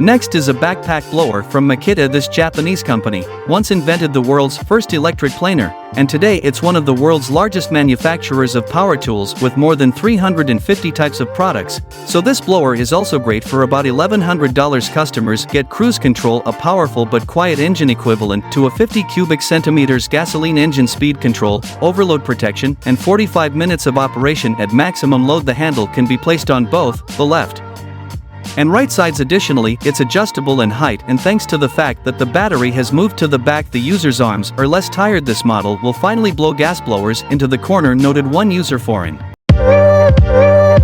Next is a backpack blower from Makita. This Japanese company once invented the world's first electric planer, and today it's one of the world's largest manufacturers of power tools with more than 350 types of products. So this blower is also great for about $1,100. Customers get cruise control, a powerful but quiet engine equivalent to a 50 cubic centimeters gasoline engine, speed control, overload protection, and 45 minutes of operation at maximum load. The handle can be placed on both the left and right sides. Additionally, it's adjustable in height, and thanks to the fact that the battery has moved to the back, the user's arms are less tired. This model will finally blow gas blowers into the corner. Noted one user foreign.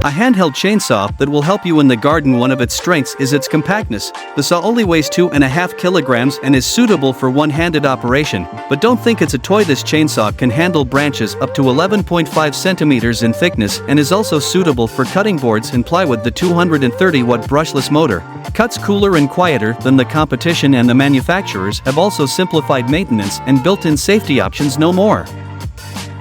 A handheld chainsaw that will help you in the garden. One of its strengths is its compactness. The saw only weighs 2.5 kilograms and is suitable for one-handed operation, but don't think it's a toy. This chainsaw can handle branches up to 11.5 centimeters in thickness and is also suitable for cutting boards and plywood. The 230-watt brushless motor cuts cooler and quieter than the competition, and the manufacturers have also simplified maintenance and built-in safety options. No more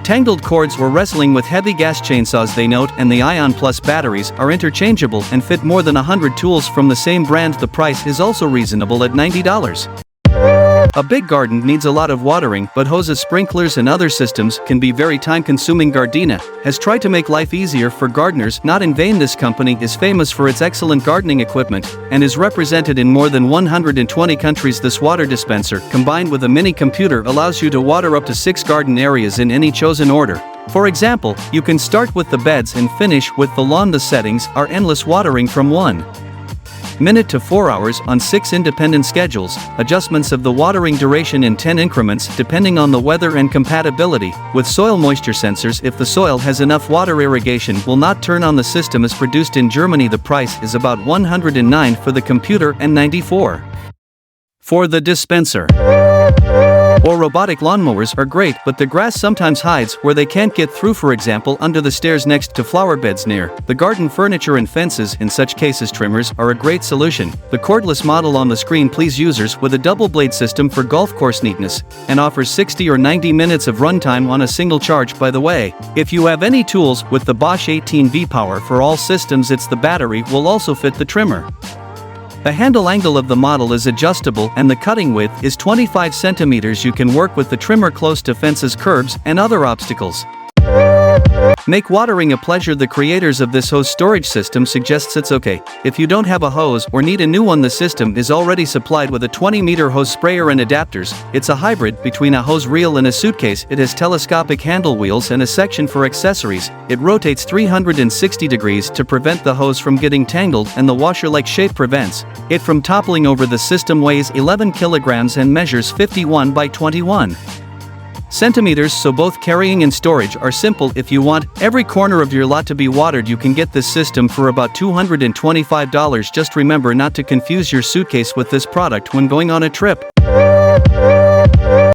tangled cords or wrestling with heavy gas chainsaws, they note, and the Ion Plus batteries are interchangeable and fit more than 100 tools from the same brand. The price is also reasonable at $90. A big garden needs a lot of watering, but hoses, sprinklers, and other systems can be very time-consuming. GARDENA has tried to make life easier for gardeners. Not in vain, this company is famous for its excellent gardening equipment and is represented in more than 120 countries. This water dispenser, combined with a mini computer, allows you to water up to 6 garden areas in any chosen order. For example, you can start with the beds and finish with the lawn. The settings are endless, watering from 1 minute to 4 hours on 6 independent schedules, adjustments of the watering duration in 10 increments depending on the weather, and compatibility with soil moisture sensors. If the soil has enough water, irrigation will not turn on. The system is produced in Germany. The price is about $109 for the computer and $94 for the dispenser. Or robotic lawnmowers are great, but the grass sometimes hides where they can't get through, for example under the stairs next to flower beds, near the garden furniture and fences. In such cases, trimmers are a great solution. The cordless model on the screen pleases users with a double blade system for golf course neatness and offers 60 or 90 minutes of runtime on a single charge. By the way, if you have any tools with the Bosch 18V power for all systems, the battery will also fit the trimmer. The handle angle of the model is adjustable and the cutting width is 25 centimeters. You can work with the trimmer close to fences, curbs, and other obstacles. Make watering a pleasure. The creators of this hose storage system suggests it's okay if you don't have a hose or need a new one. The system is already supplied with a 20-meter hose sprayer and adapters. It's a hybrid between a hose reel and a suitcase. It has telescopic handle wheels and a section for accessories. It rotates 360 degrees to prevent the hose from getting tangled, and the washer-like shape prevents it from toppling over. The system weighs 11 kilograms and measures 51 by 21 centimeters, so both carrying and storage are simple. If you want every corner of your lot to be watered, you can get this system for about $225. Just remember not to confuse your suitcase with this product when going on a trip.